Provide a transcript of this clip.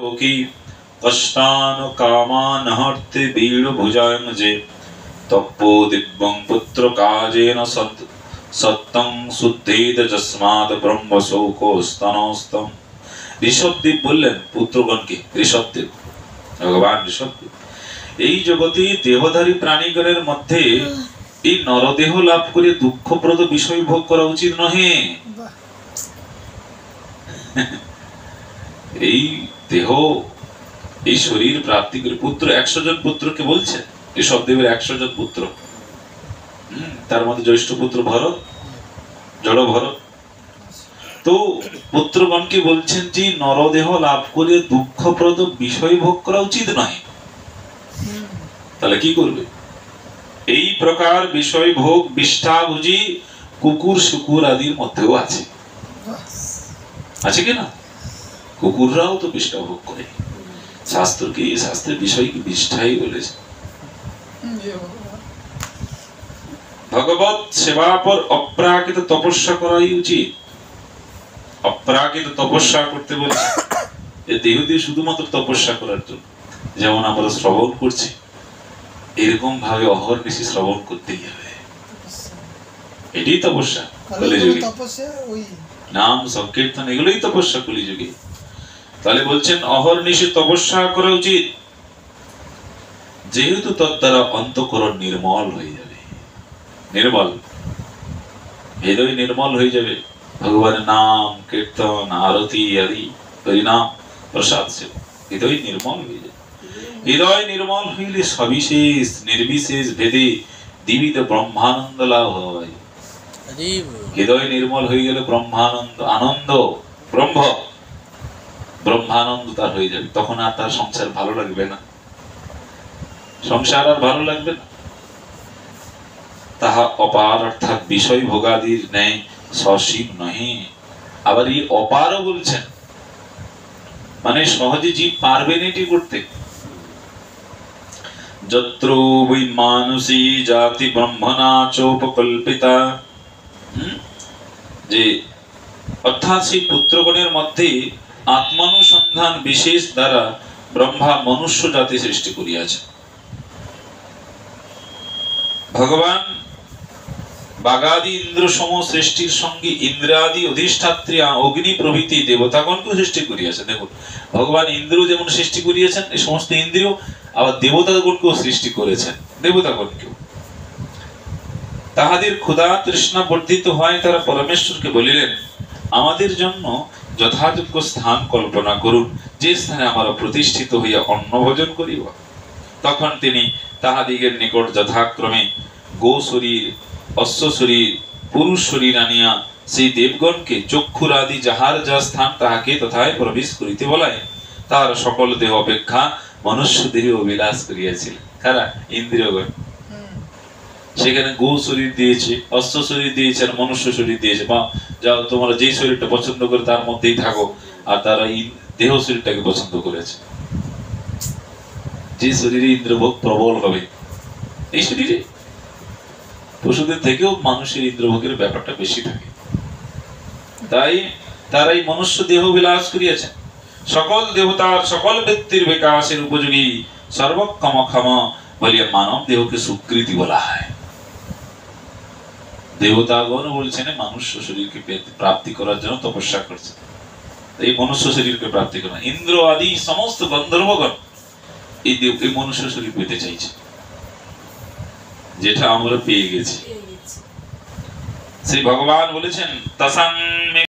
की कष्टान कामान हर्ते वीर भुजायं जे तप्पो दिव्यं पुत्र काजेन सत्तं शुद्धेत जस्माद ब्रह्म शोकोस्तनोस्तम। ऋषभदेव बोलें पुत्रगण के, ऋषभदेव भगवान ऋषभदेव এই জগতে দেহধারী প্রাণীগণের মধ্যে এই নরদেহ লাভ করে দুঃখপ্রদ বিষয় ভোগ করা উচিত নহে। এই দেহ এই শরীর প্রাপ্তি করে পুত্র 100 জন পুত্রকে বলছেন, ঋষভদেবের 100 জন পুত্র, তার মধ্যে জ্যেষ্ঠ পুত্র ভরত, জড় ভরত। তো পুত্রগণকে বলছেন যে নরদেহ লাভ করে দুঃখপ্রদ বিষয় ভোগ করা উচিত নয়। তাহলে কি করবে? এই প্রকার বিষয় ভোগ বিষ্ঠাভোজী কুকুর শুকুর আদির মধ্যেও আছে, আছে কি না? কুকুররাও তো বিষ্ঠা ভোগ করে। শাস্ত্র কি, শাস্ত্রের বিষয় কি বিষ্ঠাই বলেছে। ভগবত সেবা পর অপ্রাকৃত তপস্যা করাই উচিত। অপ্রাকৃত তপস্যা করতে বলছে, এই দেহ দিয়ে শুধুমাত্র তপস্যা করার জন্য। যেমন আমরা শ্রবণ করছি, এরকম ভাবে অহর্নিশি শ্রবণ করতেই হবে, এটাই তপস্যা। কলিযুগে নাম সংকীর্তন এগুলোই তপস্যা কলিযুগে। তাহলে বলছেন অহর্নিশি তপস্যা করা উচিত, যেহেতু তদ দ্বারা অন্তঃকরণ নির্মল হয়ে যাবে। নির্মল হৃদয় নির্মল হয়ে যাবে ভগবানের নাম কীর্তন আরতি আদি হরিনাম প্রসাদ সে হৃদয় নির্মল হয়ে যাবে। হৃদয় নির্মল হইলে সবিশেষ নির্বিশেষ ভেদে দিবিত ব্রহ্মানন্দ লাভ হয়। হৃদয় নির্মল হয়ে গেলে ব্রহ্মানন্দ আনন্দ ব্রহ্মানন্দ তার হয়ে যাবে। তখন আর তার সংসার ভালো লাগবে না, সংসার আর ভালো লাগবে না। তাহা অপার অর্থাৎ বিষয় ভোগাদির ন্যায় সসীম নহে। আবার এই অপারও বলছেন, মানে সহজে জীব পারবে না এটি করতে। যত্র বৈ মানসী জাতি ব্রহ্মণা চোপকল্পিতা, যে অর্থাৎ সেই পুত্রগণের মধ্যে আত্মানুসন্ধান বিশেষ দ্বারা ব্রহ্মা মনুষ্য জাতি সৃষ্টি করিয়াছে। ভগবান বাগাদি ইন্দ্র সম সৃষ্টির সঙ্গে ইন্দ্রাদি অধিষ্ঠাত্রী অগ্নি প্রভৃতি দেবতাগণকে সৃষ্টি করিয়াছেন। দেখুন, ভগবান ইন্দ্র যেমন সৃষ্টি করিয়াছেন এই সমস্ত ইন্দ্রিয়, আবার দেবতাগণকেও সৃষ্টি করেছেন, দেবতাগণকেও। তাহাদের ক্ষুধা তৃষ্ণা বর্ধিত হয়, তারা পরমেশ্বরকে বলিলেন আমাদের জন্য যথাযোগ্য স্থান কল্পনা করুন, যে স্থানে আমরা প্রতিষ্ঠিত হইয়া অন্ন ভোজন করিব। তখন তিনি তাহাদিগের নিকট যথাক্রমে গো শরীর, অশ্ব শরীর, পুরুষ শরীর আনিয়া সেই দেবগণকে চক্ষুর আদি যাহার যা স্থান তাহাকে তথায় প্রবেশ করিতে বলায়। তার সকল দেহ অপেক্ষা মনুষ্য দেহে অভিলাষ করিয়াছিলেন। কারা? ইন্দ্রিয়গণ। সেখানে গো শরীর দিয়েছে, অশ্ব শরীর দিয়েছে, আর মনুষ্য শরীর দিয়েছে। বা যাও তোমরা যে শরীরটা পছন্দ করে তার মধ্যেই থাকো। আর তারা দেহ শরীরটাকে পছন্দ করেছে, যে শরীরে ইন্দ্রভোগ প্রবল হবে। এই শরীরে পশুদের থেকেও মানুষের ইন্দ্রভোগের ব্যাপারটা বেশি থাকে, তাই তারাই মনুষ্য দেহ বিলাস করিয়াছেন। সকল দেবতার সকল ব্যক্তির বিকাশের উপযোগী সর্বক্ষম ক্ষম বলিয়া মানব দেহকে সুকৃতি বলা হয়। দেবতাগণ বলছেন মনুষ্য শরীরকে প্রাপ্তি করার জন্য তপস্যা করছে, এই মনুষ্য শরীরকে প্রাপ্তি করা। ইন্দ্র আদি সমস্ত গন্ধর্বগণ এই মনুষ্য শরীর পেতে চাইছে, যেটা আমরা পেয়ে গেছি। শ্রী ভগবান বলেছেন তাসাং